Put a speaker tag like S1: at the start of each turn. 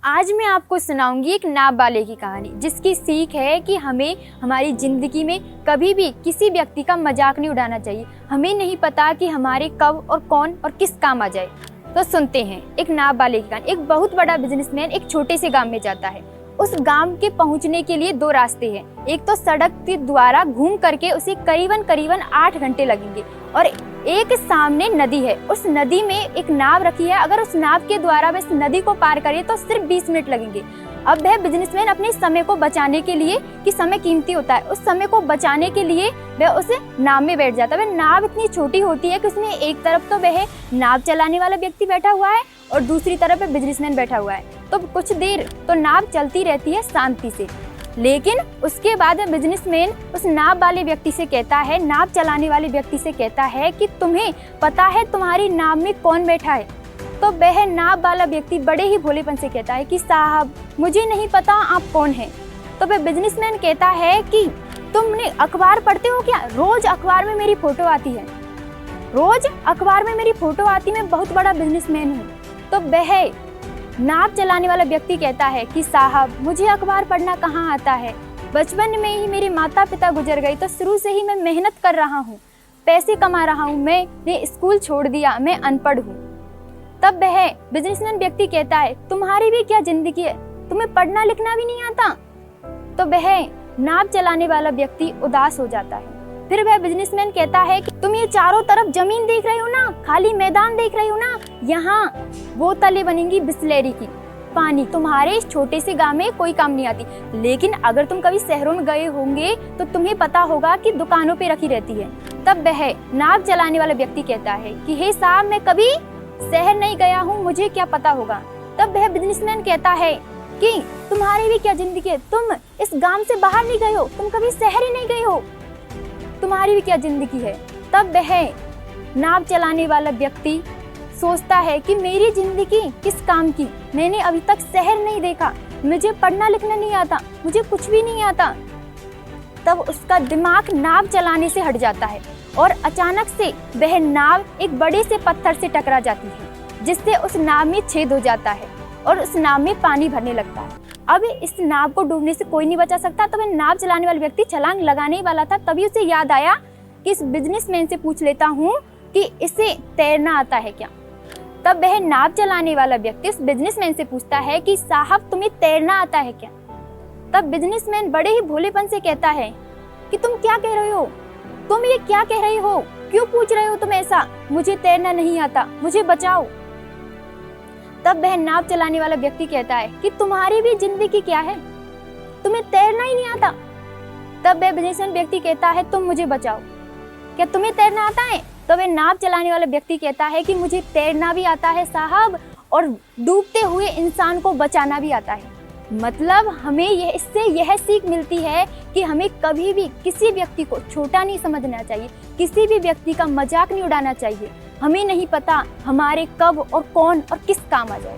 S1: आज मैं आपको सुनाऊंगी एक नाबालिग की कहानी, जिसकी सीख है कि हमें हमारी ज़िंदगी में कभी भी किसी व्यक्ति का मजाक नहीं उड़ाना चाहिए। हमें नहीं पता कि हमारे कब और कौन और किस काम आ जाए। तो सुनते हैं एक नाबालिग की कहानी। एक बहुत बड़ा बिजनेसमैन एक छोटे से गांव में जाता है। उस गांव के पहुंचने के लिए दो रास्ते हैं। एक तो सड़क के द्वारा घूम करके उसे करीबन 8 घंटे लगेंगे, और एक सामने नदी है। उस नदी में एक नाव रखी है। अगर उस नाव के द्वारा वह इस नदी को पार करे तो सिर्फ 20 मिनट लगेंगे। अब वह बिजनेसमैन अपने समय को बचाने के लिए, कि समय कीमती होता है, उस समय को बचाने के लिए वह उस नाव में बैठ जाता है। वह नाव इतनी छोटी होती है कि उसमें एक तरफ तो वह नाव चलाने वाला व्यक्ति बैठा हुआ है और दूसरी तरफ वह बिजनेसमैन बैठा हुआ है। तो कुछ देर तो नाव चलती रहती है शांति से, लेकिन उसके बाद बिजनेसमैन उस नाव वाले व्यक्ति से कहता है, नाव चलाने वाले व्यक्ति से कहता है कि तुम्हें पता है तुम्हारी नाव में कौन बैठा है? तो वह नाव वाला व्यक्ति बड़े ही भोलेपन से कहता है कि साहब मुझे नहीं पता आप कौन हैं। तो वह बिजनेसमैन कहता है कि तुमने अखबार पढ़ते हो क्या? रोज अखबार में मेरी फोटो आती है, रोज अखबार में मेरी फोटो आती है, मैं बहुत बड़ा बिजनेसमैन हूँ। तो वह नाव चलाने वाला व्यक्ति कहता है कि साहब मुझे अखबार पढ़ना कहाँ आता है, बचपन में ही मेरे माता पिता गुजर गए, तो शुरू से ही मैं मेहनत कर रहा हूँ, पैसे कमा रहा हूँ, मैंने स्कूल छोड़ दिया, मैं अनपढ़ हूँ। तब वह बिजनेसमैन व्यक्ति कहता है तुम्हारी भी क्या जिंदगी है, तुम्हें पढ़ना लिखना भी नहीं आता? तो वह नाव चलाने वाला व्यक्ति उदास हो जाता है। फिर वह बिजनेसमैन कहता है कि तुम ये चारों तरफ जमीन देख रहे हो ना, खाली मैदान देख रहे हो ना, यहाँ बोतलें बनेंगी बिस्लेरी की, पानी तुम्हारे इस छोटे से गांव में कोई काम नहीं आती। लेकिन अगर तुम कभी शहरों में गए होंगे तो तुम्हें पता होगा कि दुकानों पे रखी रहती है। तब वह नाव चलाने वाला व्यक्ति कहता है कि हे साहब मैं कभी शहर नहीं गया हूँ, मुझे क्या पता होगा। तब वह बिजनेसमैन कहता है कि तुम्हारी भी क्या जिंदगी है, तुम इस गांव से बाहर नहीं गए हो, तुम कभी शहर ही नहीं गए हो, तुम्हारी भी क्या जिंदगी है। तब वह नाव चलाने वाला व्यक्ति सोचता है कि मेरी जिंदगी किस काम की, मैंने अभी तक शहर नहीं देखा, मुझे पढ़ना लिखना नहीं आता, मुझे कुछ भी नहीं आता। तब उसका दिमाग नाव चलाने से हट जाता है और अचानक से वह नाव एक बड़े से पत्थर से टकरा जाती है, जिससे उस नाव में छेद हो जाता है और उस नाव में पानी भरने लगता है। अब इस नाव को डूबने से कोई नहीं बचा सकता। तो वह नाव चलाने वाला व्यक्ति छलांग लगाने ही वाला था, तभी उसे याद आया कि इस बिजनेसमैन से पूछ लेता हूँ कि इसे तैरना आता है क्या। तब वह नाव चलाने वाला व्यक्ति उस बिजनेसमैन से पूछता है कि साहब तुम्हें तैरना आता है क्या? तब बिजनेसमैन बड़े ही भोलेपन से कहता है कि तुम क्या कह रहे हो, तुम ये क्या कह रहे हो, क्यों पूछ रहे हो तुम ऐसा, मुझे तैरना नहीं आता, मुझे बचाओ। तब वह नाव चलाने वाला व्यक्ति कहता है कि तुम्हारी भी जिंदगी क्या है, तुम्हें तैरना ही नहीं आता। तब वह बिजनेसमैन व्यक्ति कहता है तुम मुझे बचाओ, क्या तुम्हें तैरना आता है? तो वह नाव चलाने वाला व्यक्ति कहता है कि मुझे तैरना भी आता है साहब, और डूबते हुए इंसान को बचाना भी आता है। मतलब हमें इससे यह सीख मिलती है कि हमें कभी भी किसी व्यक्ति को छोटा नहीं समझना चाहिए, किसी भी व्यक्ति का मजाक नहीं उड़ाना चाहिए। हमें नहीं पता हमारे कब और कौन और किस काम आ जाए।